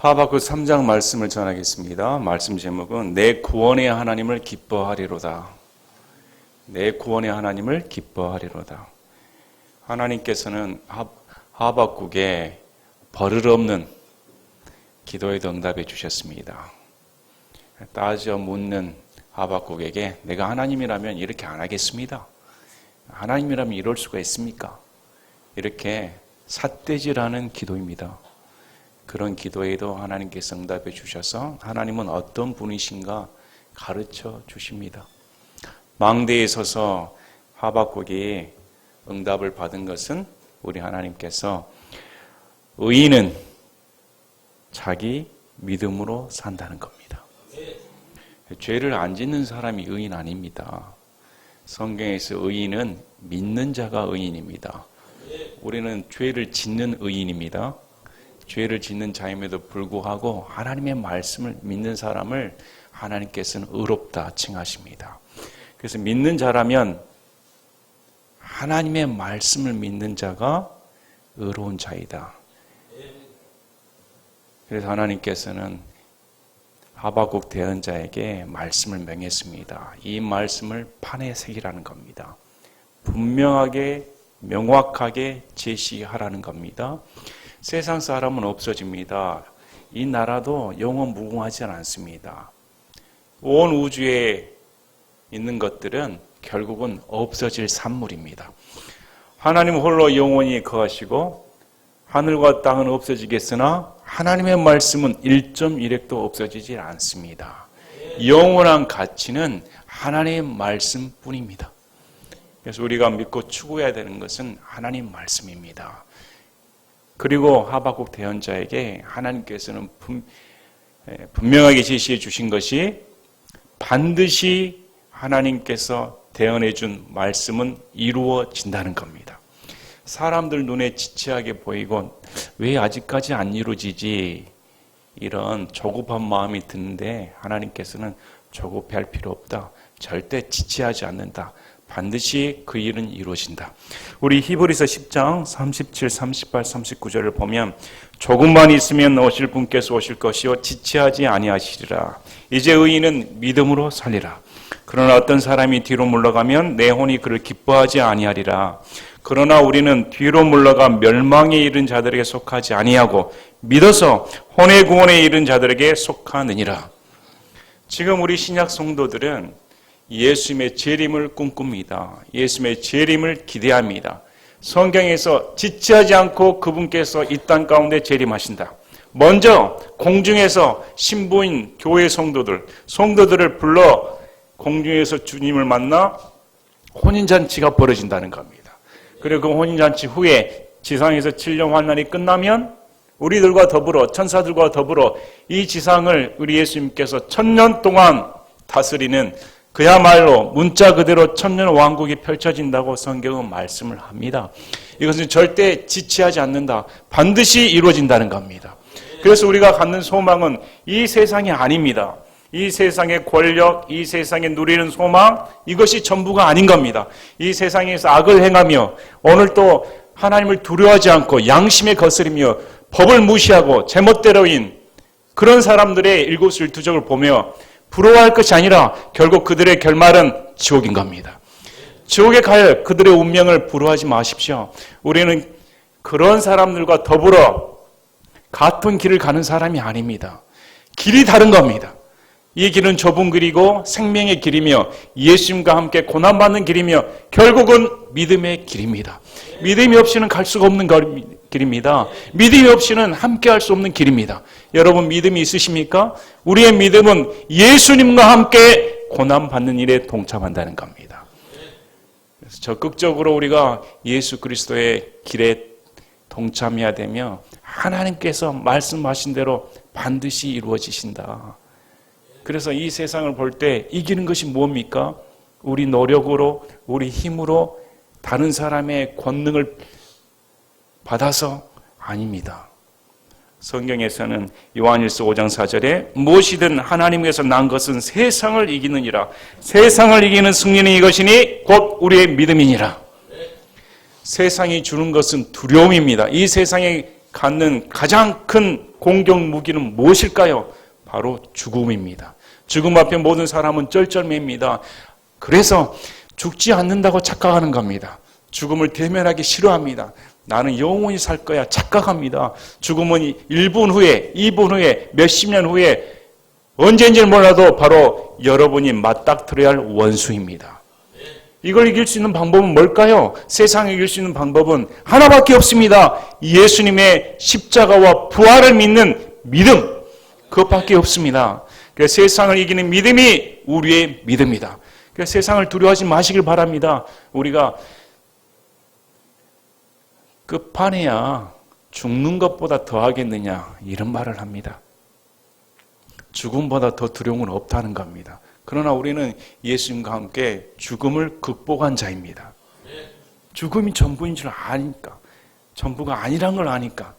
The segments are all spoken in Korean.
하박국 3장 말씀을 전하겠습니다. 말씀 제목은 내 구원의 하나님을 기뻐하리로다. 내 구원의 하나님을 기뻐하리로다. 하나님께서는 하박국에 버릇없는 기도에도 응답해 주셨습니다. 따져 묻는 하박국에게 내가 하나님이라면 이렇게 안 하겠습니다. 하나님이라면 이럴 수가 있습니까? 이렇게 삿대질하는 기도입니다. 그런 기도에도 하나님께서 응답해 주셔서 하나님은 어떤 분이신가 가르쳐 주십니다. 망대에 서서 하박국이 응답을 받은 것은 우리 하나님께서 의인은 자기 믿음으로 산다는 겁니다. 죄를 안 짓는 사람이 의인 아닙니다. 성경에서 의인은 믿는 자가 의인입니다. 우리는 죄를 짓는 의인입니다. 죄를 짓는 자임에도 불구하고 하나님의 말씀을 믿는 사람을 하나님께서는 의롭다 칭하십니다. 그래서 믿는 자라면 하나님의 말씀을 믿는 자가 의로운 자이다. 그래서 하나님께서는 하박국 대언자에게 말씀을 명했습니다. 이 말씀을 판에 새기라는 겁니다. 분명하게 명확하게 제시하라는 겁니다. 세상 사람은 없어집니다. 이 나라도 영원 무궁하지 않습니다. 온 우주에 있는 것들은 결국은 없어질 산물입니다. 하나님 홀로 영원히 거하시고 하늘과 땅은 없어지겠으나 하나님의 말씀은 1.1핵도 없어지지 않습니다. 영원한 가치는 하나님의 말씀뿐입니다. 그래서 우리가 믿고 추구해야 되는 것은 하나님 말씀입니다. 그리고 하박국 대언자에게 하나님께서는 분명하게 제시해 주신 것이 반드시 하나님께서 대언해 준 말씀은 이루어진다는 겁니다. 사람들 눈에 지체하게 보이고 왜 아직까지 안 이루어지지? 이런 조급한 마음이 드는데 하나님께서는 조급할 필요 없다. 절대 지체하지 않는다. 반드시 그 일은 이루어진다. 우리 히브리서 10장 37, 38, 39절을 보면 조금만 있으면 오실 분께서 오실 것이요 지체하지 아니하시리라. 이제 의인은 믿음으로 살리라. 그러나 어떤 사람이 뒤로 물러가면 내 혼이 그를 기뻐하지 아니하리라. 그러나 우리는 뒤로 물러가 멸망에 이른 자들에게 속하지 아니하고 믿어서 혼의 구원에 이른 자들에게 속하느니라. 지금 우리 신약 성도들은 예수님의 재림을 꿈꿉니다. 예수님의 재림을 기대합니다. 성경에서 지체하지 않고 그분께서 이 땅 가운데 재림하신다. 먼저 공중에서 신부인 교회 성도들을 불러 공중에서 주님을 만나 혼인잔치가 벌어진다는 겁니다. 그리고 그 혼인잔치 후에 지상에서 7년 환난이 끝나면 우리들과 더불어 천사들과 더불어 이 지상을 우리 예수님께서 1000년 동안 다스리는 그야말로 문자 그대로 천년 왕국이 펼쳐진다고 성경은 말씀을 합니다. 이것은 절대 지체하지 않는다. 반드시 이루어진다는 겁니다. 그래서 우리가 갖는 소망은 이 세상이 아닙니다. 이 세상의 권력, 이 세상에 누리는 소망, 이것이 전부가 아닌 겁니다. 이 세상에서 악을 행하며 오늘도 하나님을 두려워하지 않고 양심에 거스리며 법을 무시하고 제멋대로인 그런 사람들의 일거수일투족을 보며 부러워할 것이 아니라 결국 그들의 결말은 지옥인 겁니다. 지옥에 갈 그들의 운명을 부러워하지 마십시오. 우리는 그런 사람들과 더불어 같은 길을 가는 사람이 아닙니다. 길이 다른 겁니다. 이 길은 좁은 길이고 생명의 길이며 예수님과 함께 고난받는 길이며 결국은 믿음의 길입니다. 믿음이 없이는 갈 수가 없는 길입니다. 믿음이 없이는 함께 할 수 없는 길입니다. 여러분 믿음이 있으십니까? 우리의 믿음은 예수님과 함께 고난받는 일에 동참한다는 겁니다. 그래서 적극적으로 우리가 예수 그리스도의 길에 동참해야 되며 하나님께서 말씀하신 대로 반드시 이루어지신다. 그래서 이 세상을 볼 때 이기는 것이 뭡니까? 우리 노력으로, 우리 힘으로 다른 사람의 권능을 받아서 아닙니다. 성경에서는 요한일서 5장 4절에 무엇이든 하나님께서 난 것은 세상을 이기느니라. 세상을 이기는 승리는 이것이니 곧 우리의 믿음이니라. 세상이 주는 것은 두려움입니다. 이 세상에 갖는 가장 큰 공격 무기는 무엇일까요? 바로 죽음입니다. 죽음 앞에 모든 사람은 쩔쩔맵니다. 그래서 죽지 않는다고 착각하는 겁니다. 죽음을 대면하기 싫어합니다. 나는 영원히 살 거야 착각합니다. 죽음은 1분 후에, 2분 후에, 몇십 년 후에 언제인지는 몰라도 바로 여러분이 맞닥뜨려야 할 원수입니다. 이걸 이길 수 있는 방법은 뭘까요? 세상을 이길 수 있는 방법은 하나밖에 없습니다. 예수님의 십자가와 부활을 믿는 믿음, 그것밖에 없습니다. 그래서 세상을 이기는 믿음이 우리의 믿음이다. 그래서 세상을 두려워하지 마시길 바랍니다. 우리가 끝판에야 죽는 것보다 더 하겠느냐 이런 말을 합니다. 죽음보다 더 두려운 건 없다는 겁니다. 그러나 우리는 예수님과 함께 죽음을 극복한 자입니다. 죽음이 전부인 줄 아니까, 전부가 아니란 걸 아니까.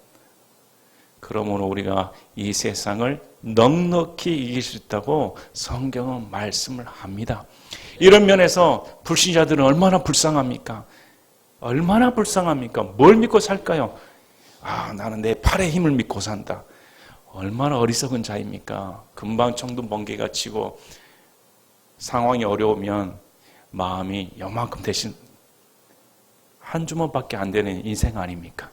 그러므로 우리가 이 세상을 넉넉히 이길 수 있다고 성경은 말씀을 합니다. 이런 면에서 불신자들은 얼마나 불쌍합니까? 얼마나 불쌍합니까? 뭘 믿고 살까요? 나는 내 팔의 힘을 믿고 산다. 얼마나 어리석은 자입니까? 금방 청도 번개가 치고 상황이 어려우면 마음이 요만큼 대신 한 주먹밖에 안 되는 인생 아닙니까?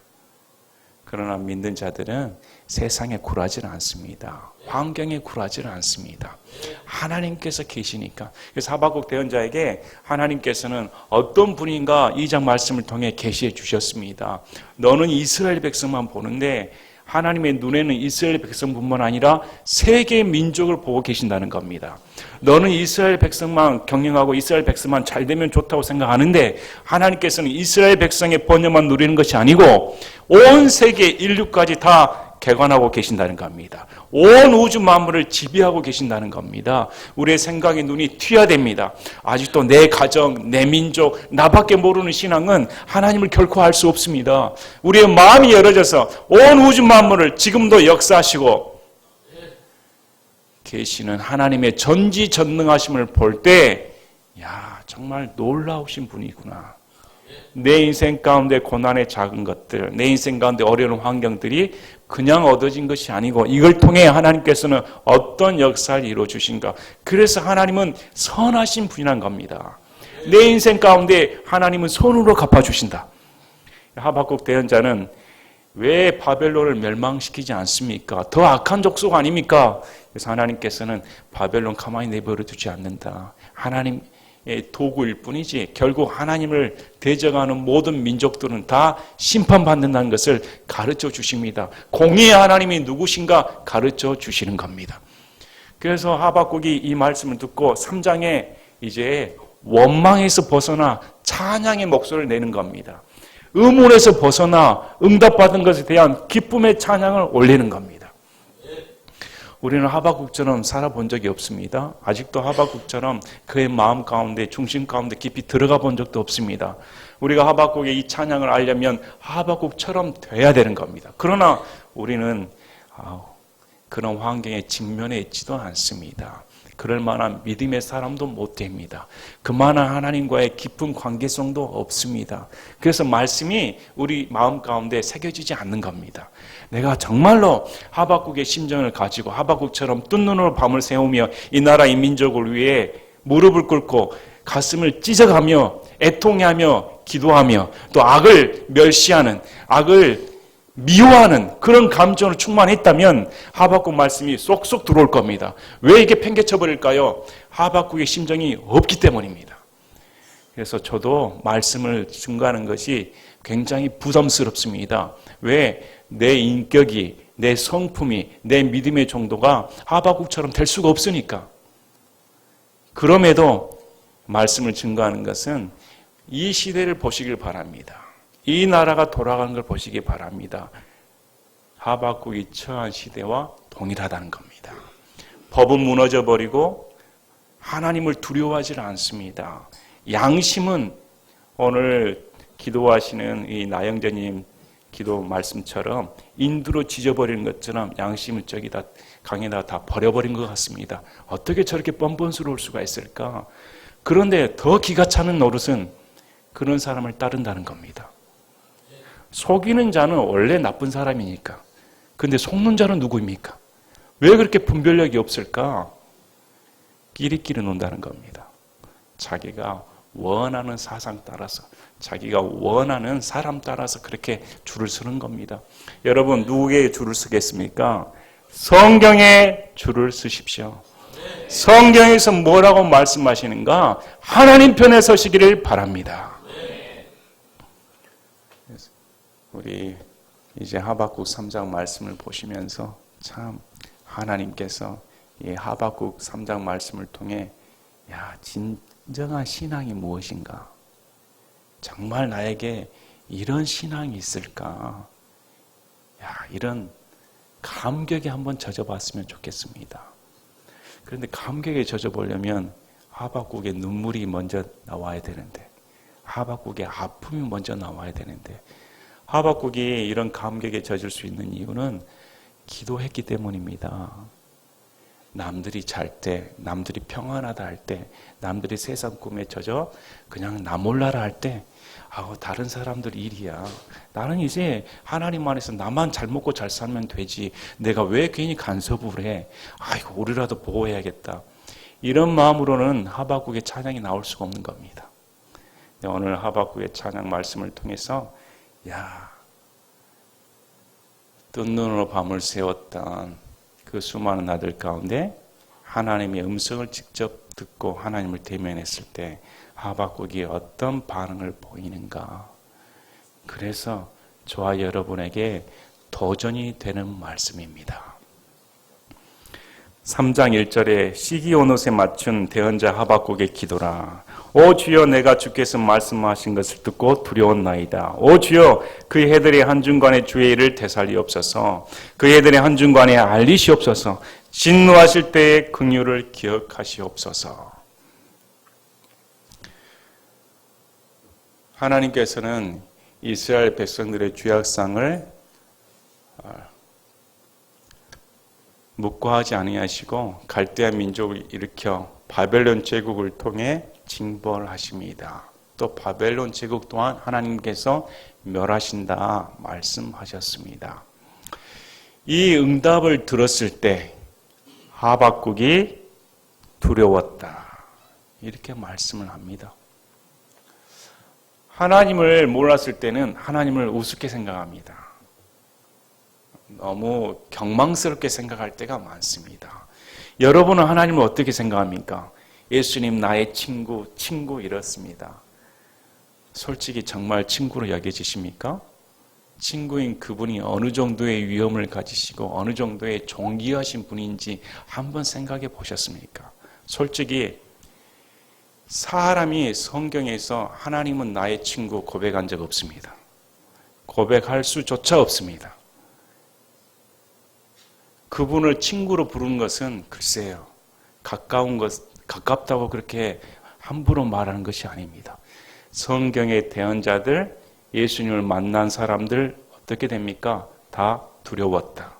그러나 믿는 자들은 세상에 굴하지는 않습니다. 환경에 굴하지는 않습니다. 하나님께서 계시니까. 그래서 하박국 대언자에게 하나님께서는 어떤 분인가 2장 말씀을 통해 계시해 주셨습니다. 너는 이스라엘 백성만 보는데 하나님의 눈에는 이스라엘 백성뿐만 아니라 세계 민족을 보고 계신다는 겁니다. 너는 이스라엘 백성만 경영하고 이스라엘 백성만 잘 되면 좋다고 생각하는데 하나님께서는 이스라엘 백성의 번영만 누리는 것이 아니고 온 세계 인류까지 다 개관하고 계신다는 겁니다. 온 우주 만물을 지배하고 계신다는 겁니다. 우리의 생각의 눈이 튀어야 됩니다. 아직도 내 가정, 내 민족, 나밖에 모르는 신앙은 하나님을 결코 알 수 없습니다. 우리의 마음이 열어져서 온 우주 만물을 지금도 역사하시고 계시는 하나님의 전지전능하심을 볼 때, 정말 놀라우신 분이구나. 내 인생 가운데 고난의 작은 것들, 내 인생 가운데 어려운 환경들이 그냥 얻어진 것이 아니고 이걸 통해 하나님께서는 어떤 역사를 이루어주신가. 그래서 하나님은 선하신 분이란 겁니다. 내 인생 가운데 하나님은 손으로 갚아주신다. 하박국 대언자는 왜 바벨론을 멸망시키지 않습니까? 더 악한 족속 아닙니까? 그래서 하나님께서는 바벨론 가만히 내버려 두지 않는다. 하나님의 도구일 뿐이지 결국 하나님을 대적하는 모든 민족들은 다 심판받는다는 것을 가르쳐 주십니다. 공의의 하나님이 누구신가 가르쳐 주시는 겁니다. 그래서 하박국이 이 말씀을 듣고 3장에 이제 원망에서 벗어나 찬양의 목소리를 내는 겁니다. 의문에서 벗어나 응답받은 것에 대한 기쁨의 찬양을 올리는 겁니다. 우리는 하박국처럼 살아본 적이 없습니다. 아직도 하박국처럼 그의 마음 가운데, 중심 가운데 깊이 들어가 본 적도 없습니다. 우리가 하박국의 이 찬양을 알려면 하박국처럼 돼야 되는 겁니다. 그러나 우리는 그런 환경에 직면해 있지도 않습니다. 그럴 만한 믿음의 사람도 못 됩니다. 그만한 하나님과의 깊은 관계성도 없습니다. 그래서 말씀이 우리 마음 가운데 새겨지지 않는 겁니다. 내가 정말로 하박국의 심정을 가지고 하박국처럼 뜬 눈으로 밤을 새우며 이 나라 이 민족을 위해 무릎을 꿇고 가슴을 찢어가며 애통해하며 기도하며 또 악을 멸시하는, 악을 미워하는 그런 감정으로 충만했다면 하박국 말씀이 쏙쏙 들어올 겁니다. 왜 이게 팽개쳐버릴까요? 하박국의 심정이 없기 때문입니다. 그래서 저도 말씀을 증거하는 것이 굉장히 부담스럽습니다. 왜? 내 인격이, 내 성품이, 내 믿음의 정도가 하박국처럼 될 수가 없으니까. 그럼에도 말씀을 증거하는 것은 이 시대를 보시길 바랍니다. 이 나라가 돌아가는 걸 보시기 바랍니다. 하박국이 처한 시대와 동일하다는 겁니다. 법은 무너져버리고 하나님을 두려워하지 않습니다. 양심은 오늘 기도하시는 이 나영재님 기도 말씀처럼 인두로 지져버리는 것처럼 양심을 저기다 강에다 다 버려버린 것 같습니다. 어떻게 저렇게 뻔뻔스러울 수가 있을까? 그런데 더 기가 차는 노릇은 그런 사람을 따른다는 겁니다. 속이는 자는 원래 나쁜 사람이니까. 근데 속는 자는 누구입니까? 왜 그렇게 분별력이 없을까? 끼리끼리 논다는 겁니다. 자기가 원하는 사상 따라서, 자기가 원하는 사람 따라서 그렇게 줄을 서는 겁니다. 여러분, 누구에게 줄을 서겠습니까? 성경에 줄을 서십시오. 성경에서 뭐라고 말씀하시는가? 하나님 편에 서시기를 바랍니다. 우리 이제 하박국 3장 말씀을 보시면서 참 하나님께서 이 하박국 3장 말씀을 통해 진정한 신앙이 무엇인가? 정말 나에게 이런 신앙이 있을까? 이런 감격에 한번 젖어봤으면 좋겠습니다. 그런데 감격에 젖어보려면 하박국의 눈물이 먼저 나와야 되는데, 하박국의 아픔이 먼저 나와야 되는데, 하박국이 이런 감격에 젖을 수 있는 이유는 기도했기 때문입니다. 남들이 잘 때, 남들이 평안하다 할 때, 남들이 세상 꿈에 젖어 그냥 나 몰라라 할 때, 다른 사람들 일이야. 나는 이제 하나님 안에서 나만 잘 먹고 잘 살면 되지. 내가 왜 괜히 간섭을 해? 우리라도 보호해야겠다. 이런 마음으로는 하박국의 찬양이 나올 수가 없는 겁니다. 오늘 하박국의 찬양 말씀을 통해서 뜬 눈으로 밤을 새웠던 그 수많은 아들 가운데 하나님의 음성을 직접 듣고 하나님을 대면했을 때 하박국이 어떤 반응을 보이는가. 그래서 저와 여러분에게 도전이 되는 말씀입니다. 3장 1절에 시기온옷에 맞춘 대언자 하박국의 기도라. 오 주여, 내가 주께서 말씀하신 것을 듣고 두려웠나이다. 오 주여, 그 해들의 한중간에 주의 일을 되살리옵소서. 그 해들의 한중간에 알리시옵소서. 진노하실 때의 긍휼을 기억하시옵소서. 하나님께서는 이스라엘 백성들의 죄악상을 묵과하지 아니하시고 갈대아 민족을 일으켜 바벨론 제국을 통해 징벌하십니다. 또 바벨론 제국 또한 하나님께서 멸하신다 말씀하셨습니다. 이 응답을 들었을 때 하박국이 두려웠다, 이렇게 말씀을 합니다. 하나님을 몰랐을 때는 하나님을 우습게 생각합니다. 너무 경망스럽게 생각할 때가 많습니다. 여러분은 하나님을 어떻게 생각합니까? 예수님 나의 친구 이렇습니다. 솔직히 정말 친구로 여겨지십니까? 친구인 그분이 어느 정도의 위험을 가지시고 어느 정도의 존귀하신 분인지 한번 생각해 보셨습니까? 솔직히 사람이 성경에서 하나님은 나의 친구 고백한 적 없습니다. 고백할 수조차 없습니다. 그분을 친구로 부르는 것은 글쎄요, 가깝다고 그렇게 함부로 말하는 것이 아닙니다. 성경의 대언자들, 예수님을 만난 사람들 어떻게 됩니까? 다 두려웠다.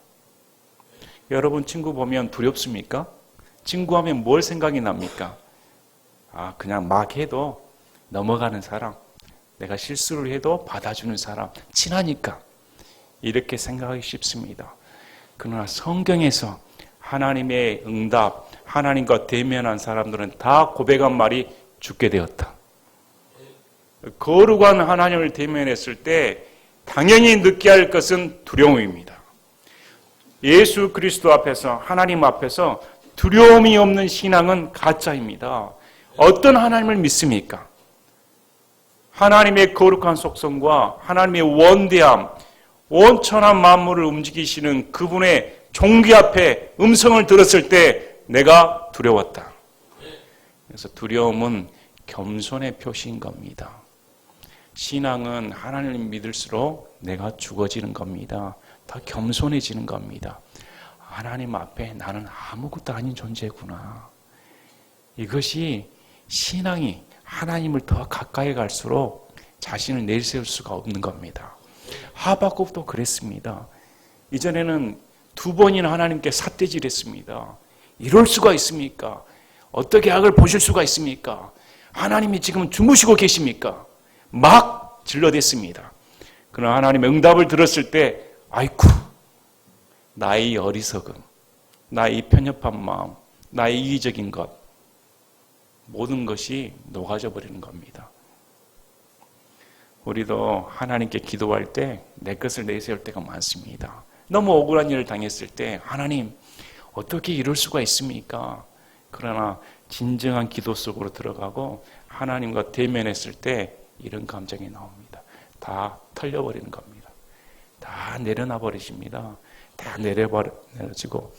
여러분 친구 보면 두렵습니까? 친구하면 뭘 생각이 납니까? 그냥 막 해도 넘어가는 사람, 내가 실수를 해도 받아주는 사람, 친하니까 이렇게 생각하기 쉽습니다. 그러나 성경에서 하나님의 응답, 하나님과 대면한 사람들은 다 고백한 말이 죽게 되었다. 거룩한 하나님을 대면했을 때 당연히 느껴야 할 것은 두려움입니다. 예수 그리스도 앞에서, 하나님 앞에서 두려움이 없는 신앙은 가짜입니다. 어떤 하나님을 믿습니까? 하나님의 거룩한 속성과 하나님의 원대함, 온천한 만물을 움직이시는 그분의 종기 앞에 음성을 들었을 때 내가 두려웠다. 그래서 두려움은 겸손의 표시인 겁니다. 신앙은 하나님을 믿을수록 내가 죽어지는 겁니다. 더 겸손해지는 겁니다. 하나님 앞에 나는 아무것도 아닌 존재구나. 이것이 신앙이 하나님을 더 가까이 갈수록 자신을 내세울 수가 없는 겁니다. 하박국도 그랬습니다. 이전에는 2번이나 하나님께 삿대질했습니다. 이럴 수가 있습니까? 어떻게 악을 보실 수가 있습니까? 하나님이 지금 주무시고 계십니까? 막 질러댔습니다. 그러나 하나님의 응답을 들었을 때 아이쿠, 나의 어리석음, 나의 편협한 마음, 나의 이기적인 것, 모든 것이 녹아져 버리는 겁니다. 우리도 하나님께 기도할 때 내 것을 내세울 때가 많습니다. 너무 억울한 일을 당했을 때 하나님 어떻게 이럴 수가 있습니까? 그러나 진정한 기도 속으로 들어가고 하나님과 대면했을 때 이런 감정이 나옵니다. 다 털려버리는 겁니다. 다 내려놔 버리십니다. 다 내려지고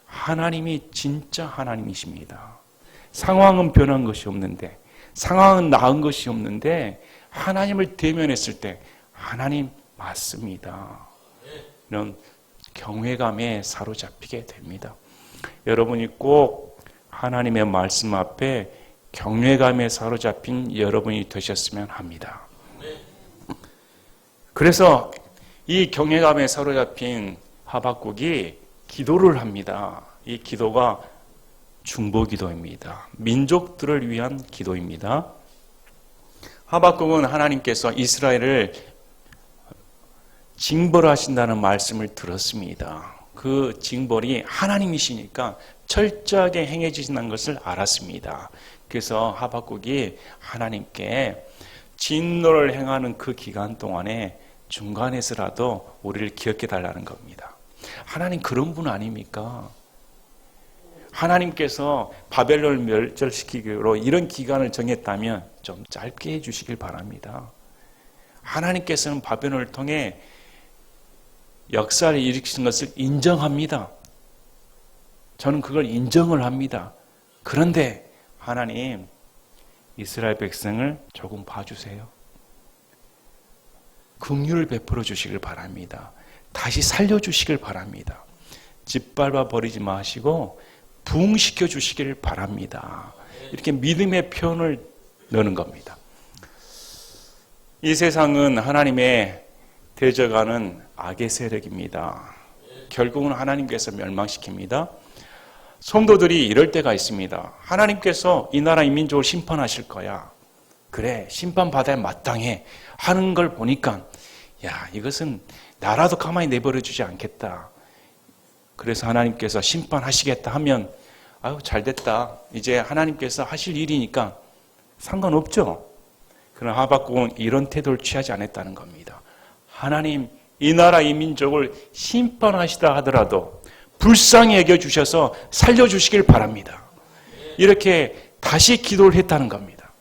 하나님이 진짜 하나님이십니다. 상황은 변한 것이 없는데, 상황은 나은 것이 없는데 하나님을 대면했을 때 하나님 맞습니다. 이런 경외감에 사로잡히게 됩니다. 여러분이 꼭 하나님의 말씀 앞에 경외감에 사로잡힌 여러분이 되셨으면 합니다. 그래서 이 경외감에 사로잡힌 하박국이 기도를 합니다. 이 기도가 중보기도입니다. 민족들을 위한 기도입니다. 하박국은 하나님께서 이스라엘을 징벌하신다는 말씀을 들었습니다. 그 징벌이 하나님이시니까 철저하게 행해지신다는 것을 알았습니다. 그래서 하박국이 하나님께 진노를 행하는 그 기간 동안에 중간에서라도 우리를 기억해 달라는 겁니다. 하나님 그런 분 아닙니까? 하나님께서 바벨론을 멸절시키기로 이런 기간을 정했다면 좀 짧게 해주시길 바랍니다. 하나님께서는 바벨론을 통해 역사를 일으키신 것을 인정합니다. 저는 그걸 인정을 합니다. 그런데 하나님, 이스라엘 백성을 조금 봐주세요. 긍휼을 베풀어 주시길 바랍니다. 다시 살려주시길 바랍니다. 짓밟아 버리지 마시고 부흥시켜 주시길 바랍니다. 이렇게 믿음의 표현을 넣는 겁니다. 이 세상은 하나님의 대적하는 악의 세력입니다. 결국은 하나님께서 멸망시킵니다. 성도들이 이럴 때가 있습니다. 하나님께서 이 나라 이 민족을 심판하실 거야. 그래, 심판받아야 마땅해 하는 걸 보니까 이것은 나라도 가만히 내버려 주지 않겠다. 그래서 하나님께서 심판하시겠다 하면 잘됐다. 이제 하나님께서 하실 일이니까 상관없죠. 그러나 하박국은 이런 태도를 취하지 않았다는 겁니다. 하나님, 이 나라 이 민족을 심판하시다 하더라도 불쌍히 여겨주셔서 살려주시길 바랍니다. 이렇게 다시 기도를 했다는 겁니다.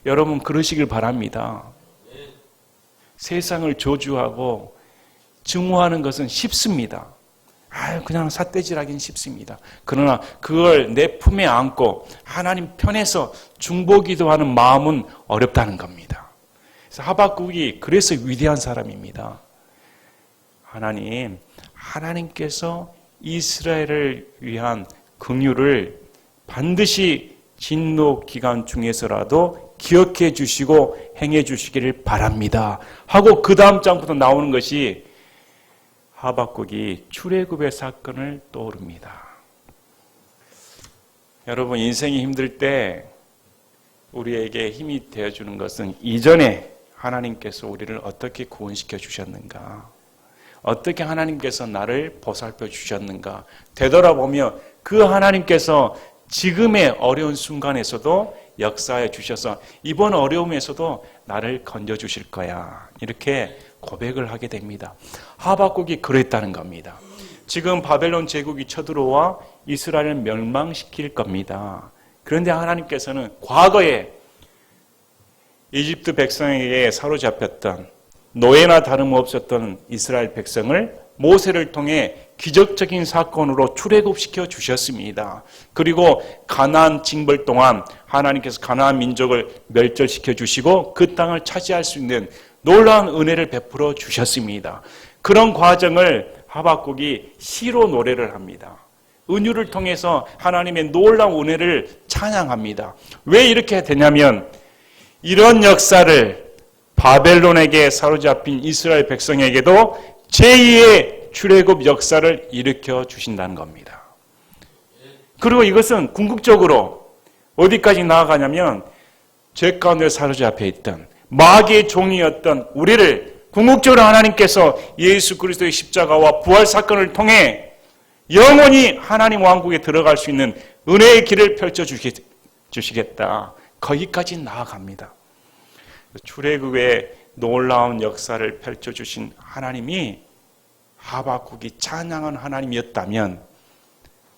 여러분 그러시길 바랍니다. 세상을 저주하고 증오하는 것은 쉽습니다. 그냥 삿대질하긴 쉽습니다. 그러나 그걸 내 품에 안고 하나님 편에서 중보기도하는 마음은 어렵다는 겁니다. 그래서 하박국이 그래서 위대한 사람입니다. 하나님께서 이스라엘을 위한 긍휼을 반드시 진노 기간 중에서라도 기억해 주시고 행해 주시기를 바랍니다. 하고 그 다음 장부터 나오는 것이 하박국이 출애굽의 사건을 떠오릅니다. 여러분 인생이 힘들 때 우리에게 힘이 되어주는 것은 이전에 하나님께서 우리를 어떻게 구원시켜 주셨는가, 어떻게 하나님께서 나를 보살펴 주셨는가 되돌아보며 그 하나님께서 지금의 어려운 순간에서도 역사해 주셔서 이번 어려움에서도 나를 건져주실 거야, 이렇게 고백을 하게 됩니다. 하박국이 그랬다는 겁니다. 지금 바벨론 제국이 쳐들어와 이스라엘을 멸망시킬 겁니다. 그런데 하나님께서는 과거에 이집트 백성에게 사로잡혔던 노예나 다름없었던 이스라엘 백성을 모세를 통해 기적적인 사건으로 출애굽시켜 주셨습니다. 그리고 가나안 징벌 동안 하나님께서 가나안 민족을 멸절시켜 주시고 그 땅을 차지할 수 있는 놀라운 은혜를 베풀어 주셨습니다. 그런 과정을 하박국이 시로 노래를 합니다. 은유를 통해서 하나님의 놀라운 은혜를 찬양합니다. 왜 이렇게 되냐면 이런 역사를 바벨론에게 사로잡힌 이스라엘 백성에게도 제2의 출애굽 역사를 일으켜 주신다는 겁니다. 그리고 이것은 궁극적으로 어디까지 나아가냐면 죄 가운데 사로잡혀 있던 마귀의 종이었던 우리를 궁극적으로 하나님께서 예수 그리스도의 십자가와 부활 사건을 통해 영원히 하나님 왕국에 들어갈 수 있는 은혜의 길을 펼쳐주시겠다. 거기까지 나아갑니다. 출애굽의 놀라운 역사를 펼쳐주신 하나님이 하박국이 찬양한 하나님이었다면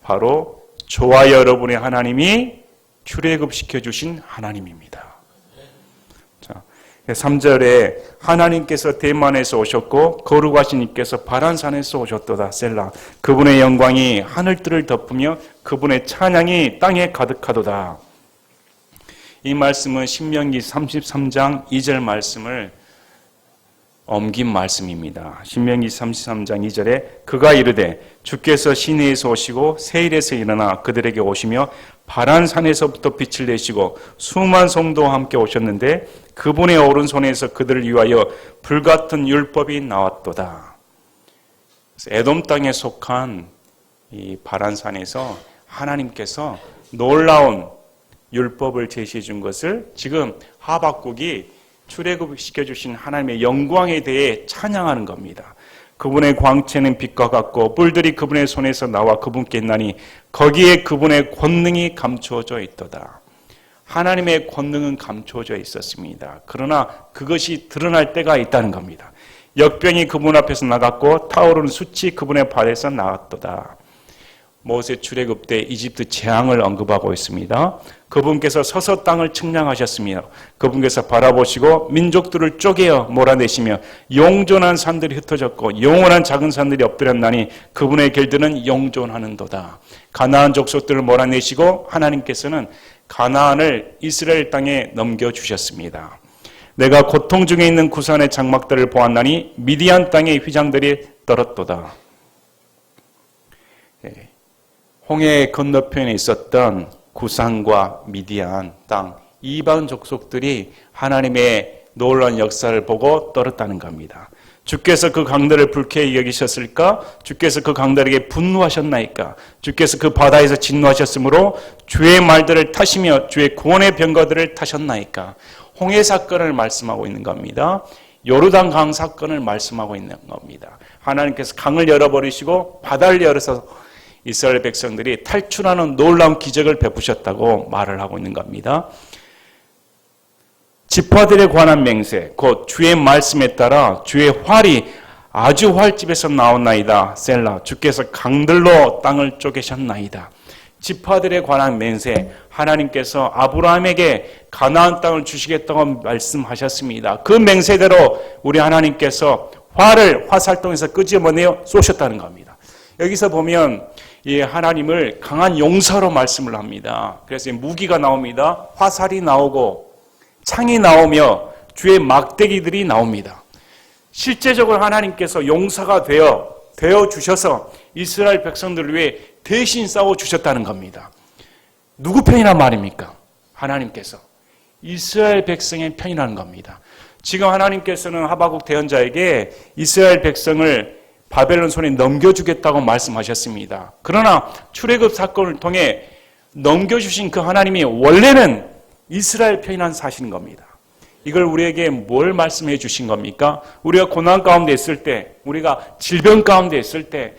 바로 저와 여러분의 하나님이 출애굽시켜주신 하나님입니다. 자, 3절에 하나님께서 대만에서 오셨고 거룩하신 이께서 바란산에서 오셨도다. 셀라. 그분의 영광이 하늘들을 덮으며 그분의 찬양이 땅에 가득하도다. 이 말씀은 신명기 33장 2절 말씀을 옮긴 말씀입니다. 신명기 33장 2절에 그가 이르되 주께서 시내에서 오시고 세일에서 일어나 그들에게 오시며 바란산에서부터 빛을 내시고 수만 성도와 함께 오셨는데 그분의 오른손에서 그들을 위하여 불같은 율법이 나왔도다. 에돔 땅에 속한 이 바란산에서 하나님께서 놀라운 율법을 제시해 준 것을 지금 하박국이 출애굽시켜주신 하나님의 영광에 대해 찬양하는 겁니다. 그분의 광채는 빛과 같고 뿔들이 그분의 손에서 나와 그분께 있나니 거기에 그분의 권능이 감추어져 있도다. 하나님의 권능은 감추어져 있었습니다. 그러나 그것이 드러날 때가 있다는 겁니다. 역병이 그분 앞에서 나갔고 타오르는 숯이 그분의 발에서 나왔도다. 모세 출애굽 때 이집트 재앙을 언급하고 있습니다. 그분께서 서서 땅을 측량하셨으며 그분께서 바라보시고 민족들을 쪼개어 몰아내시며 용존한 산들이 흩어졌고 영원한 작은 산들이 엎드렸나니 그분의 길들은 영존하는도다. 가나안 족속들을 몰아내시고 하나님께서는 가나안을 이스라엘 땅에 넘겨주셨습니다. 내가 고통 중에 있는 구산의 장막들을 보았나니 미디안 땅의 휘장들이 떨었도다. 홍해 건너편에 있었던 구산과 미디안 땅 이방 족속들이 하나님의 놀라운 역사를 보고 떨었다는 겁니다. 주께서 그 강들을 불쾌히 여기셨을까? 주께서 그 강들에게 분노하셨나이까? 주께서 그 바다에서 진노하셨으므로 주의 말들을 타시며 주의 구원의 병거들을 타셨나이까? 홍해 사건을 말씀하고 있는 겁니다. 요르단 강 사건을 말씀하고 있는 겁니다. 하나님께서 강을 열어버리시고 바다를 열어서 이스라엘 백성들이 탈출하는 놀라운 기적을 베푸셨다고 말을 하고 있는 겁니다. 지파들에 관한 맹세, 곧 주의 말씀에 따라 주의 활이 아주 활집에서 나온나이다. 셀라. 주께서 강들로 땅을 쪼개셨나이다. 지파들에 관한 맹세, 하나님께서 아브라함에게 가나안 땅을 주시겠다고 말씀하셨습니다. 그 맹세대로 우리 하나님께서 활을 화살통에서 끄집어내어 쏘셨다는 겁니다. 여기서 보면 이 하나님을 강한 용사로 말씀을 합니다. 그래서 무기가 나옵니다. 화살이 나오고 창이 나오며 주의 막대기들이 나옵니다. 실제적으로 하나님께서 용사가 되어 주셔서 이스라엘 백성들을 위해 대신 싸워 주셨다는 겁니다. 누구 편이란 말입니까? 하나님께서 이스라엘 백성의 편이라는 겁니다. 지금 하나님께서는 하박국 대언자에게 이스라엘 백성을 바벨론 손에 넘겨주겠다고 말씀하셨습니다. 그러나 출애굽 사건을 통해 넘겨주신 그 하나님이 원래는 이스라엘 편이라는 사실인 겁니다. 이걸 우리에게 뭘 말씀해 주신 겁니까? 우리가 고난 가운데 있을 때, 우리가 질병 가운데 있을 때,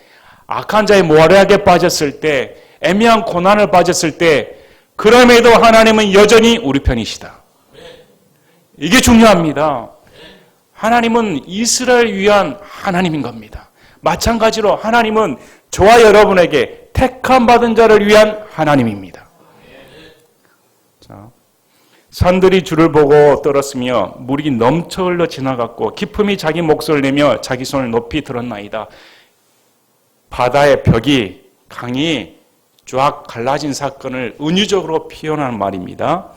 악한 자의 모래하게 빠졌을 때, 애매한 고난을 빠졌을 때, 그럼에도 하나님은 여전히 우리 편이시다. 이게 중요합니다. 하나님은 이스라엘 위한 하나님인 겁니다. 마찬가지로 하나님은 저와 여러분에게 택함 받은 자를 위한 하나님입니다. 자, 산들이 주를 보고 떨었으며 물이 넘쳐 흘러 지나갔고 기품이 자기 목소리를 내며 자기 손을 높이 들었나이다. 바다의 벽이 강이 쫙 갈라진 사건을 은유적으로 표현하는 말입니다.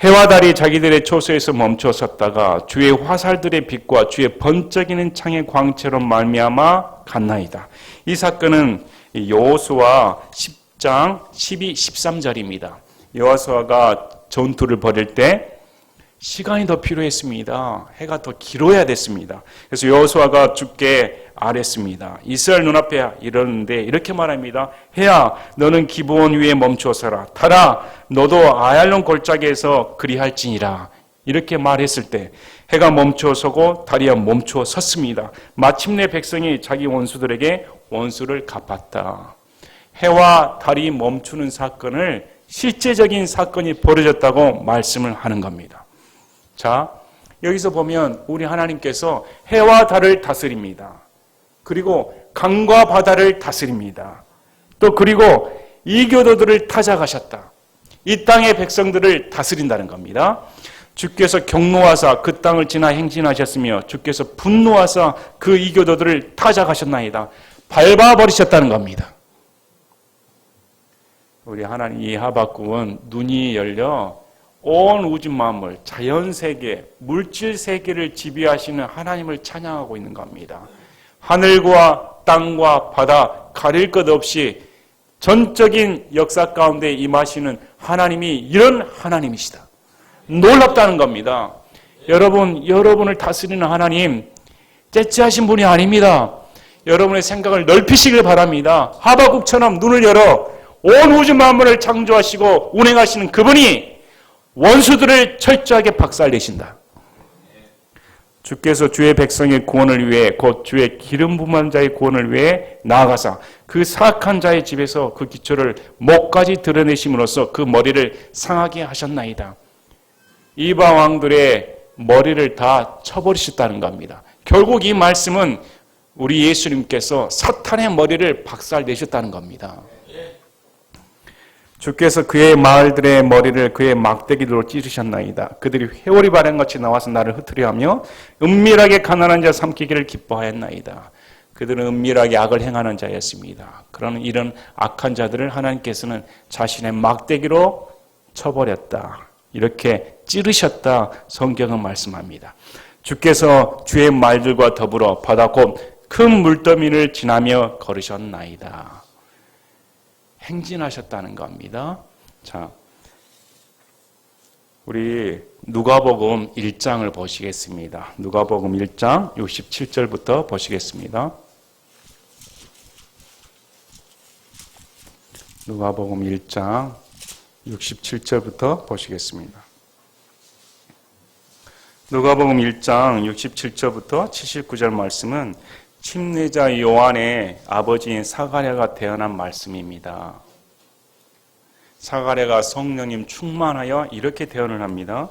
해와 달이 자기들의 초소에서 멈춰 섰다가 주의 화살들의 빛과 주의 번쩍이는 창의 광채로 말미암아 갔나이다. 이 사건은 여호수아 10장 12, 13절입니다. 여호수아가 전투를 벌일 때 시간이 더 필요했습니다. 해가 더 길어야 됐습니다. 그래서 여호수아가 주께 아뢰습니다. 이스라엘 눈앞에 이르는데 이렇게 말합니다. 해야 너는 기브온 위에 멈추어 서라. 달아 너도 아얄론 골짜기에서 그리할지니라. 이렇게 말했을 때 해가 멈추어 서고 달이 멈추어 섰습니다. 마침내 백성이 자기 원수들에게 원수를 갚았다. 해와 달이 멈추는 사건을 실제적인 사건이 벌어졌다고 말씀을 하는 겁니다. 자, 여기서 보면 우리 하나님께서 해와 달을 다스립니다. 그리고 강과 바다를 다스립니다. 또 그리고 이교도들을 타작하셨다. 이 땅의 백성들을 다스린다는 겁니다. 주께서 경노하사 그 땅을 지나 행진하셨으며 주께서 분노하사 그 이교도들을 타작하셨나이다. 밟아버리셨다는 겁니다. 우리 하나님 이 하박국은 눈이 열려 온 우주 만물, 자연세계, 물질세계를 지배하시는 하나님을 찬양하고 있는 겁니다. 하늘과 땅과 바다 가릴 것 없이 전적인 역사 가운데 임하시는 하나님이 이런 하나님이시다. 놀랍다는 겁니다. 여러분을 다스리는 하나님 째째하신 분이 아닙니다. 여러분의 생각을 넓히시길 바랍니다. 하박국처럼 눈을 열어 온 우주 만물을 창조하시고 운행하시는 그분이 원수들을 철저하게 박살내신다. 주께서 주의 백성의 구원을 위해 곧 주의 기름 부은 자의 구원을 위해 나아가사 그 사악한 자의 집에서 그 기초를 목까지 드러내심으로써 그 머리를 상하게 하셨나이다. 이방 왕들의 머리를 다 쳐버리셨다는 겁니다. 결국 이 말씀은 우리 예수님께서 사탄의 머리를 박살내셨다는 겁니다. 주께서 그의 마을들의 머리를 그의 막대기로 찌르셨나이다. 그들이 회오리 바람같이 나와서 나를 흩으려 하며 은밀하게 가난한 자 삼키기를 기뻐하였나이다. 그들은 은밀하게 악을 행하는 자였습니다. 그러는 이런 악한 자들을 하나님께서는 자신의 막대기로 쳐버렸다. 이렇게 찌르셨다. 성경은 말씀합니다. 주께서 주의 말들과 더불어 바다 곧 큰 물더미를 지나며 걸으셨나이다. 행진하셨다는 겁니다. 자, 우리 누가복음 1장을 보시겠습니다. 누가복음 1장 67절부터 보시겠습니다. 누가복음 1장 67절부터 보시겠습니다. 누가복음 1장 67절부터 79절 말씀은 침례자 요한의 아버지인 사가랴가 태어난 말씀입니다. 사가랴가 성령님 충만하여 이렇게 태어날 합니다.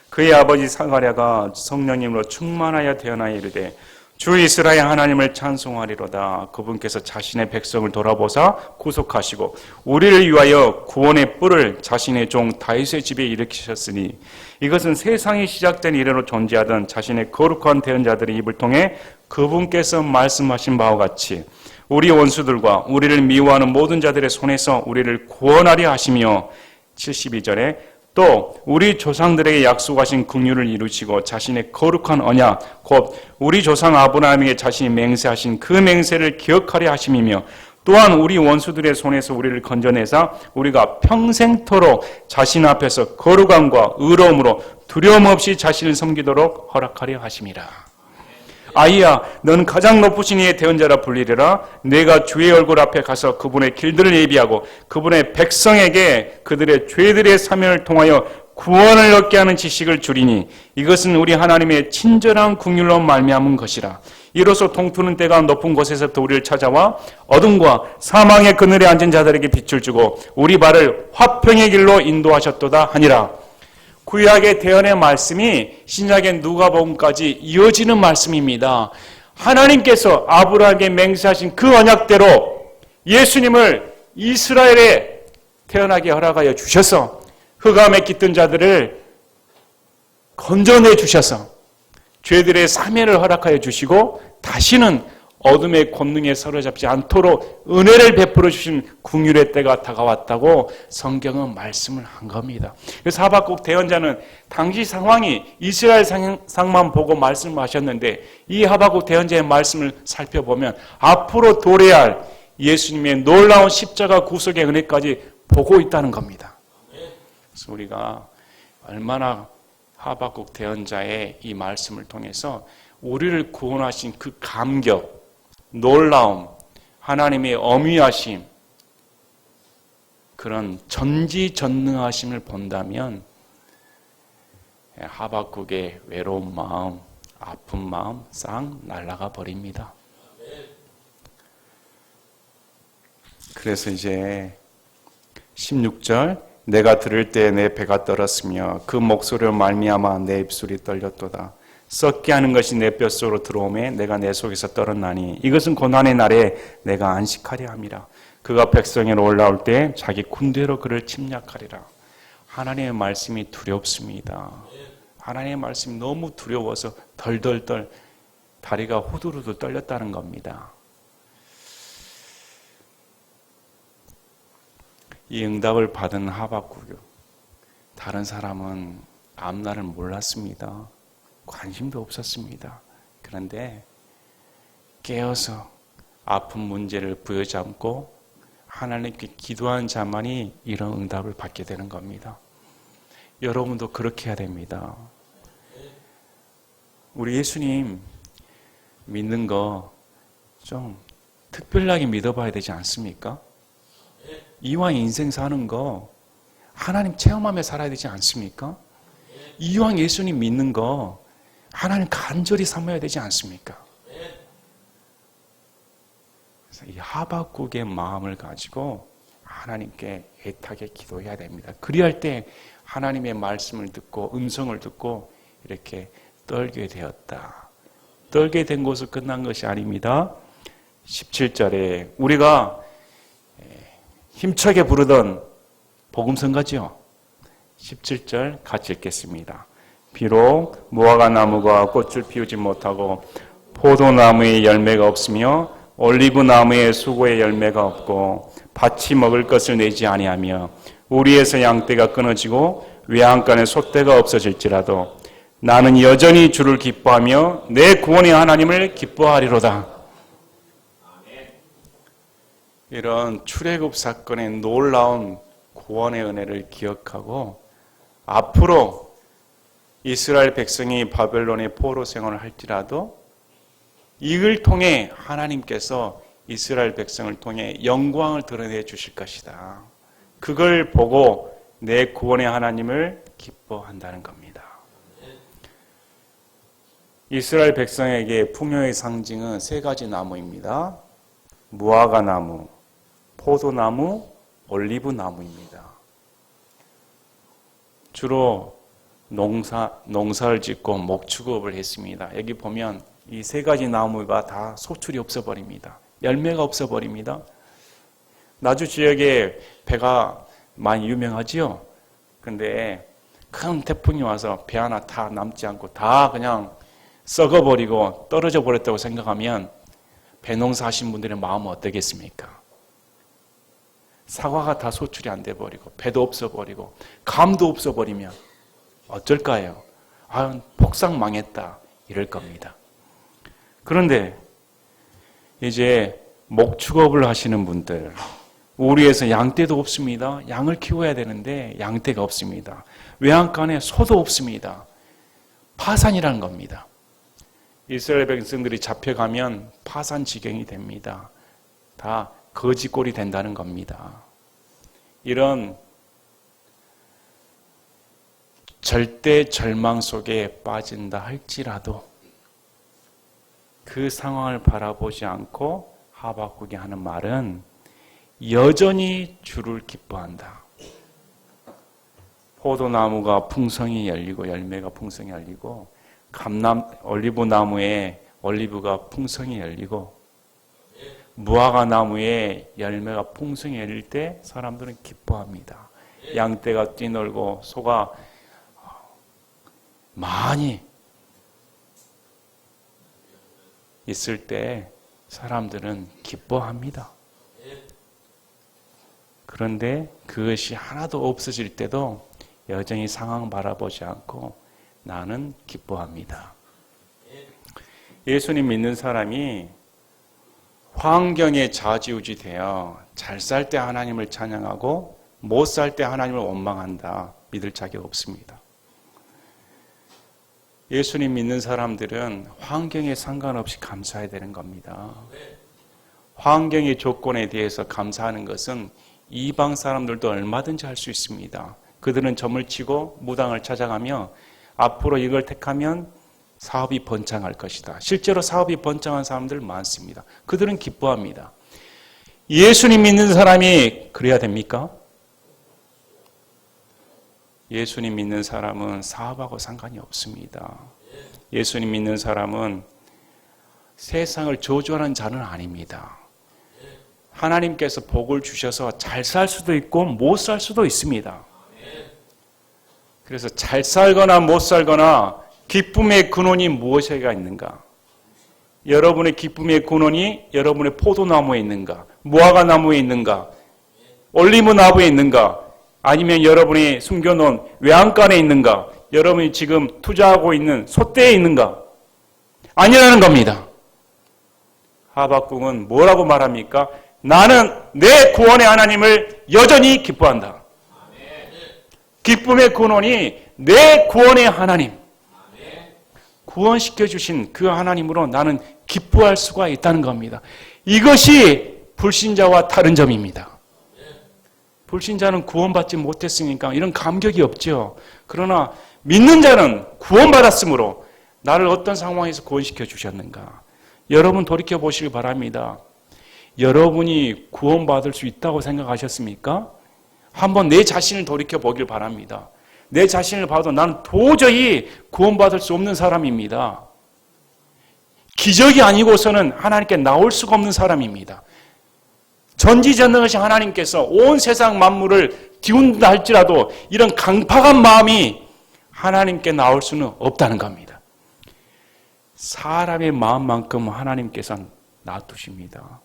그의 아버지 사가랴가 성령님으로 충만하여 태어나여 이르되 주 이스라엘 하나님을 찬송하리로다. 그분께서 자신의 백성을 돌아보사 구속하시고 우리를 위하여 구원의 뿔을 자신의 종 다윗의 집에 일으키셨으니 이것은 세상이 시작된 이래로 존재하던 자신의 거룩한 대언자들의 입을 통해 그분께서 말씀하신 바와 같이 우리 원수들과 우리를 미워하는 모든 자들의 손에서 우리를 구원하려 하시며 72절에 또 우리 조상들에게 약속하신 긍휼을 이루시고 자신의 거룩한 언약 곧 우리 조상 아브라함에게 자신이 맹세하신 그 맹세를 기억하려 하심이며 또한 우리 원수들의 손에서 우리를 건져내사 우리가 평생토록 자신 앞에서 거룩함과 의로움으로 두려움 없이 자신을 섬기도록 허락하려 하심이라. 아이야, 너는 가장 높으신 이의 대언자라 불리리라. 내가 주의 얼굴 앞에 가서 그분의 길들을 예비하고 그분의 백성에게 그들의 죄들의 사면을 통하여 구원을 얻게 하는 지식을 주리니 이것은 우리 하나님의 친절한 긍휼로 말미암은 것이라. 이로써 동트는 때가 높은 곳에서부터 우리를 찾아와 어둠과 사망의 그늘에 앉은 자들에게 빛을 주고 우리 발을 화평의 길로 인도하셨도다 하니라. 구약의 대언의 말씀이 신약의 누가복음까지 이어지는 말씀입니다. 하나님께서 아브라함에게 맹세하신 그 언약대로 예수님을 이스라엘에 태어나게 허락하여 주셔서 흑암에 깃든 자들을 건져내 주셔서 죄들의 사면을 허락하여 주시고 다시는 어둠의 권능에 사로잡지 않도록 은혜를 베풀어 주신 긍휼의 때가 다가왔다고 성경은 말씀을 한 겁니다. 그래서 하박국 대언자는 당시 상황이 이스라엘 상만 보고 말씀하셨는데 이 하박국 대언자의 말씀을 살펴보면 앞으로 도래할 예수님의 놀라운 십자가 구속의 은혜까지 보고 있다는 겁니다. 그래서 우리가 얼마나 하박국 대언자의 이 말씀을 통해서 우리를 구원하신 그 감격, 놀라움, 하나님의 어미하심, 그런 전지전능하심을 본다면 하박국의 외로운 마음, 아픈 마음 싹 날아가 버립니다. 그래서 이제 16절 내가 들을 때 내 배가 떨었으며 그 목소리로 말미암아 내 입술이 떨렸도다. 썩게 하는 것이 내 뼛속으로 들어오매 내가 내 속에서 떨었나니 이것은 고난의 날에 내가 안식하려 함이라. 그가 백성에로 올라올 때 자기 군대로 그를 침략하리라. 하나님의 말씀이 두렵습니다. 하나님의 말씀이 너무 두려워서 덜덜덜 다리가 후들후들 떨렸다는 겁니다. 이 응답을 받은 하박국, 다른 사람은 앞날을 몰랐습니다. 관심도 없었습니다. 그런데 깨어서 아픈 문제를 부여잡고 하나님께 기도한 자만이 이런 응답을 받게 되는 겁니다. 여러분도 그렇게 해야 됩니다. 우리 예수님 믿는 거 좀 특별하게 믿어봐야 되지 않습니까? 이왕 인생 사는 거 하나님 체험하며 살아야 되지 않습니까? 이왕 예수님 믿는 거 하나님 간절히 삼아야 되지 않습니까? 그래서 이 하박국의 마음을 가지고 하나님께 애타게 기도해야 됩니다. 그리할 때 하나님의 말씀을 듣고 음성을 듣고 이렇게 떨게 되었다. 떨게 된 것으로 끝난 것이 아닙니다. 17절에 우리가 힘차게 부르던 복음성가지요. 17절 같이 읽겠습니다. 비록 무화과 나무가 꽃을 피우지 못하고 포도나무에 열매가 없으며 올리브 나무에 수고의 열매가 없고 밭이 먹을 것을 내지 아니하며 우리에서 양떼가 끊어지고 외양간에 솥대가 없어질지라도 나는 여전히 주를 기뻐하며 내 구원의 하나님을 기뻐하리로다. 이런 출애굽 사건의 놀라운 구원의 은혜를 기억하고 앞으로 이스라엘 백성이 바벨론의 포로 생활을 할지라도 이걸 통해 하나님께서 이스라엘 백성을 통해 영광을 드러내 주실 것이다. 그걸 보고 내 구원의 하나님을 기뻐한다는 겁니다. 이스라엘 백성에게 풍요의 상징은 세 가지 나무입니다. 무화과 나무, 포도나무, 올리브 나무입니다. 주로 농사를 짓고 목축업을 했습니다. 여기 보면 이 세 가지 나무가 다 소출이 없어버립니다. 열매가 없어버립니다. 나주 지역에 배가 많이 유명하지요. 근데 큰 태풍이 와서 배 하나 다 남지 않고 다 그냥 썩어버리고 떨어져 버렸다고 생각하면 배농사 하신 분들의 마음은 어떠겠습니까? 사과가 다 소출이 안 돼버리고 배도 없어버리고 감도 없어버리면 어쩔까요? 아, 폭삭 망했다 이럴 겁니다. 그런데 이제 목축업을 하시는 분들, 우리에서 양떼도 없습니다. 양을 키워야 되는데 양떼가 없습니다. 외양간에 소도 없습니다. 파산이라는 겁니다. 이스라엘 백성들이 잡혀가면 파산 지경이 됩니다. 다 거지꼴이 된다는 겁니다. 이런 절대 절망 속에 빠진다 할지라도 그 상황을 바라보지 않고 하박국이 하는 말은 여전히 주를 기뻐한다. 포도나무가 풍성히 열리고 열매가 풍성히 열리고 올리브 나무에 올리브가 풍성히 열리고 무화과 나무에 열매가 풍성히 열릴 때 사람들은 기뻐합니다. 양떼가 뛰놀고 소가 많이 있을 때 사람들은 기뻐합니다. 그런데 그것이 하나도 없어질 때도 여전히 상황 바라보지 않고 나는 기뻐합니다. 예수님 믿는 사람이 환경에 좌지우지 되어 잘 살 때 하나님을 찬양하고 못 살 때 하나님을 원망한다 믿을 자격 없습니다. 예수님 믿는 사람들은 환경에 상관없이 감사해야 되는 겁니다. 환경의 조건에 대해서 감사하는 것은 이방 사람들도 얼마든지 할 수 있습니다. 그들은 점을 치고 무당을 찾아가며 앞으로 이걸 택하면 사업이 번창할 것이다. 실제로 사업이 번창한 사람들 많습니다. 그들은 기뻐합니다. 예수님 믿는 사람이 그래야 됩니까? 예수님 믿는 사람은 사업하고 상관이 없습니다. 예수님 믿는 사람은 세상을 저주하는 자는 아닙니다. 하나님께서 복을 주셔서 잘 살 수도 있고 못 살 수도 있습니다. 그래서 잘 살거나 못 살거나 기쁨의 근원이 무엇에가 있는가? 여러분의 기쁨의 근원이 여러분의 포도나무에 있는가? 무화과나무에 있는가? 올리브나무에 있는가? 아니면 여러분이 숨겨놓은 외양간에 있는가? 여러분이 지금 투자하고 있는 솥대에 있는가? 아니라는 겁니다. 하박국은 뭐라고 말합니까? 나는 내 구원의 하나님을 여전히 기뻐한다. 기쁨의 근원이 내 구원의 하나님. 구원시켜 주신 그 하나님으로 나는 기뻐할 수가 있다는 겁니다. 이것이 불신자와 다른 점입니다. 불신자는 구원받지 못했으니까 이런 감격이 없죠. 그러나 믿는 자는 구원받았으므로 나를 어떤 상황에서 구원시켜 주셨는가. 여러분 돌이켜 보시기 바랍니다. 여러분이 구원받을 수 있다고 생각하셨습니까? 한번 내 자신을 돌이켜 보길 바랍니다. 내 자신을 봐도 나는 도저히 구원받을 수 없는 사람입니다. 기적이 아니고서는 하나님께 나올 수가 없는 사람입니다. 전지전능하신 하나님께서 온 세상 만물을 띄운다 할지라도 이런 강팍한 마음이 하나님께 나올 수는 없다는 겁니다. 사람의 마음만큼 하나님께서 놔두십니다.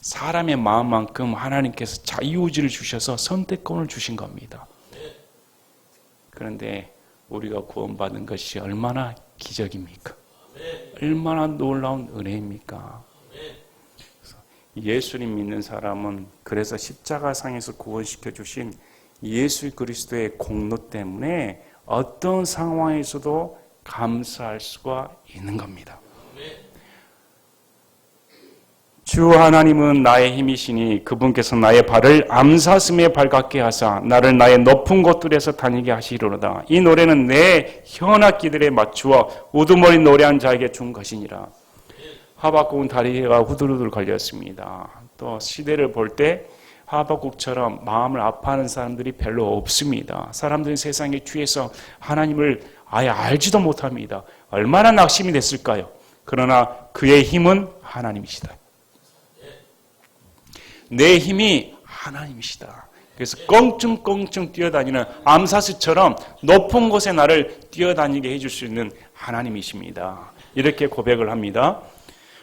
사람의 마음만큼 하나님께서 자유의지를 주셔서 선택권을 주신 겁니다. 그런데 우리가 구원받은 것이 얼마나 기적입니까? 얼마나 놀라운 은혜입니까? 예수님 믿는 사람은 그래서 십자가상에서 구원시켜 주신 예수 그리스도의 공로 때문에 어떤 상황에서도 감사할 수가 있는 겁니다. 주 하나님은 나의 힘이시니 그분께서 나의 발을 암사슴에 발같게 하사 나를 나의 높은 곳들에서 다니게 하시리로다. 이 노래는 내 현악기들에 맞추어 우두머리 노래한 자에게 준 것이니라. 하박국은 다리가 후들후들 걸렸습니다. 또 시대를 볼 때 하박국처럼 마음을 아파하는 사람들이 별로 없습니다. 사람들은 세상에 취해서 하나님을 아예 알지도 못합니다. 얼마나 낙심이 됐을까요? 그러나 그의 힘은 하나님이시다. 내 힘이 하나님이시다. 그래서 껑충껑충 뛰어다니는 암사슴처럼 높은 곳에 나를 뛰어다니게 해줄 수 있는 하나님이십니다. 이렇게 고백을 합니다.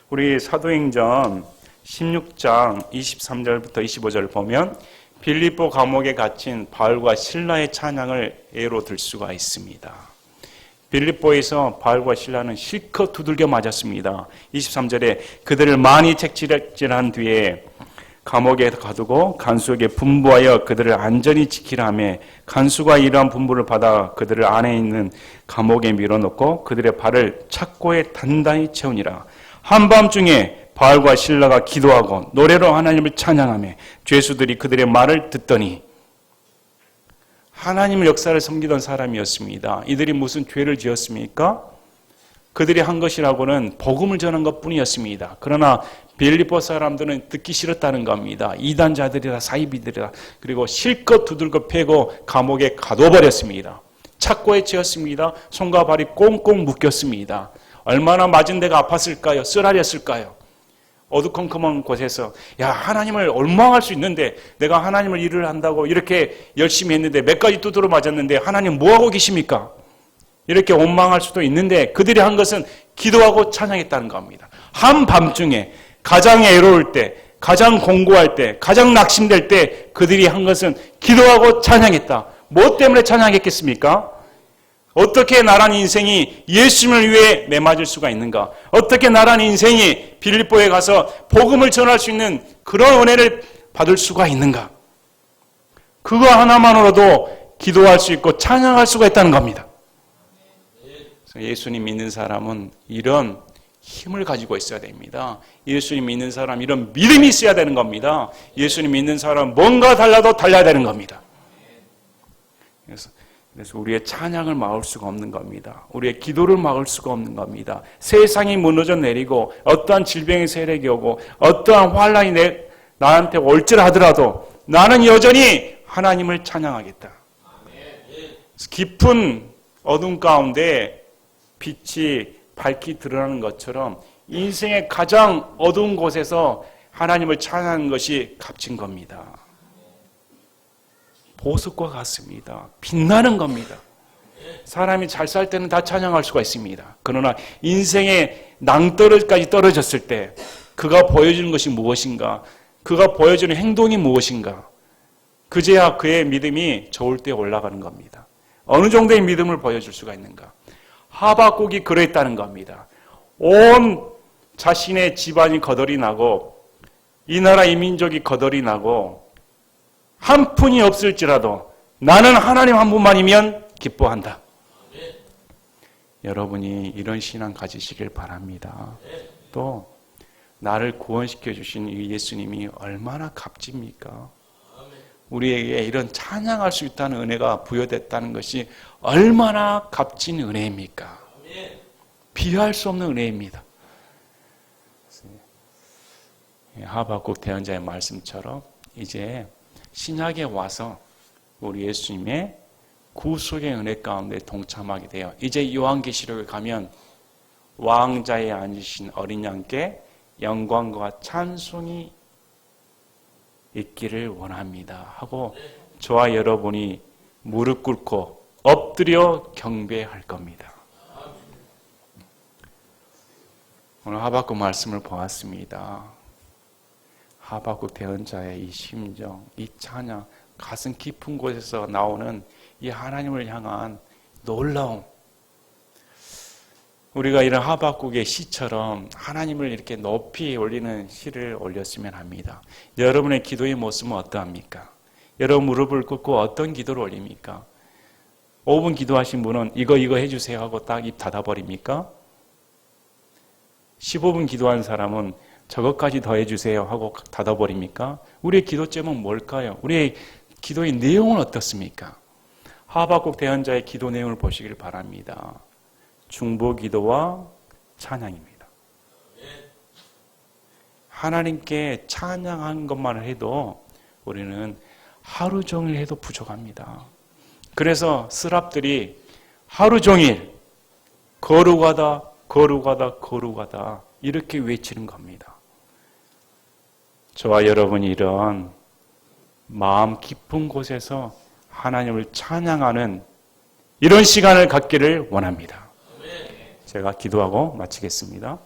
우리 사도행전 16장 23절부터 25절을 보면 빌립보 감옥에 갇힌 바울과 실라의 찬양을 예로 들 수가 있습니다. 빌립보에서 바울과 실라는 실컷 두들겨 맞았습니다. 23절에 그들을 많이 책질한 뒤에 감옥에 가두고 간수에게 분부하여 그들을 안전히 지키라 하며 간수가 이러한 분부를 받아 그들을 안에 있는 감옥에 밀어넣고 그들의 발을 착고에 단단히 채우니라. 한밤중에 바울과 실라가 기도하고 노래로 하나님을 찬양하며 죄수들이 그들의 말을 듣더니 하나님의 역사를 섬기던 사람이었습니다. 이들이 무슨 죄를 지었습니까? 그들이 한 것이라고는 복음을 전한 것뿐이었습니다. 그러나 빌립보 사람들은 듣기 싫었다는 겁니다. 이단자들이라 사이비들이라. 그리고 실컷 두들겨 패고 감옥에 가둬버렸습니다. 착고에 채웠습니다. 손과 발이 꽁꽁 묶였습니다. 얼마나 맞은 데가 아팠을까요? 쓰라렸을까요? 어두컴컴한 곳에서 야 하나님을 원망할 수 있는데 내가 하나님을 일을 한다고 이렇게 열심히 했는데 몇 가지 두드려 맞았는데 하나님 뭐하고 계십니까? 이렇게 원망할 수도 있는데 그들이 한 것은 기도하고 찬양했다는 겁니다. 한밤중에 가장 애로울 때, 가장 공고할 때, 가장 낙심될 때 그들이 한 것은 기도하고 찬양했다. 뭐 때문에 찬양했겠습니까? 어떻게 나란 인생이 예수님을 위해 매맞을 수가 있는가? 어떻게 나란 인생이 빌립보에 가서 복음을 전할 수 있는 그런 은혜를 받을 수가 있는가? 그거 하나만으로도 기도할 수 있고 찬양할 수가 있다는 겁니다. 예수님 믿는 사람은 이런 힘을 가지고 있어야 됩니다. 예수님 믿는 사람 이런 믿음이 있어야 되는 겁니다. 예수님 믿는 사람 뭔가 달라도 달라야 되는 겁니다. 그래서 그래서 우리의 찬양을 막을 수가 없는 겁니다. 우리의 기도를 막을 수가 없는 겁니다. 세상이 무너져 내리고 어떠한 질병의 세력이 오고 어떠한 환란이 나한테 올지라도 나는 여전히 하나님을 찬양하겠다. 깊은 어둠 가운데 빛이 밝히 드러나는 것처럼 인생의 가장 어두운 곳에서 하나님을 찬양하는 것이 값진 겁니다. 보석과 같습니다. 빛나는 겁니다. 사람이 잘 살 때는 다 찬양할 수가 있습니다. 그러나 인생의 낭떠러지까지 떨어졌을 때 그가 보여주는 것이 무엇인가? 그가 보여주는 행동이 무엇인가? 그제야 그의 믿음이 좋을 때 올라가는 겁니다. 어느 정도의 믿음을 보여줄 수가 있는가? 하박국이 그랬다는 겁니다. 온 자신의 집안이 거덜이 나고 이 나라 이 민족이 거덜이 나고 한 푼이 없을지라도 나는 하나님 한 분만이면 기뻐한다. 여러분이 이런 신앙 가지시길 바랍니다. 또 나를 구원시켜 주신 이 예수님이 얼마나 값집니까? 우리에게 이런 찬양할 수 있다는 은혜가 부여됐다는 것이 얼마나 값진 은혜입니까? 비할 수 없는 은혜입니다. 하박국 대언자의 말씀처럼 이제 신약에 와서 우리 예수님의 구속의 은혜 가운데 동참하게 돼요. 이제 요한계시록에 가면 왕자에 앉으신 어린 양께 영광과 찬송이 있기를 원합니다 하고 저와 여러분이 무릎 꿇고 엎드려 경배할 겁니다. 오늘 하박국 말씀을 보았습니다. 하박국 대언자의 이 심정, 이 찬양, 가슴 깊은 곳에서 나오는 이 하나님을 향한 놀라움. 우리가 이런 하박국의 시처럼 하나님을 이렇게 높이 올리는 시를 올렸으면 합니다. 여러분의 기도의 모습은 어떠합니까? 여러분 무릎을 꿇고 어떤 기도를 올립니까? 5분 기도하신 분은 이거 해주세요 하고 딱 입 닫아버립니까? 15분 기도한 사람은 저것까지 더 해주세요 하고 닫아버립니까? 우리의 기도 제목은 뭘까요? 우리의 기도의 내용은 어떻습니까? 하박국 대언자의 기도 내용을 보시길 바랍니다. 중보기도와 찬양입니다. 하나님께 찬양한 것만 해도 우리는 하루 종일 해도 부족합니다. 그래서 스랍들이 하루 종일 거룩하다 이렇게 외치는 겁니다. 저와 여러분이 이런 마음 깊은 곳에서 하나님을 찬양하는 이런 시간을 갖기를 원합니다. 제가 기도하고 마치겠습니다.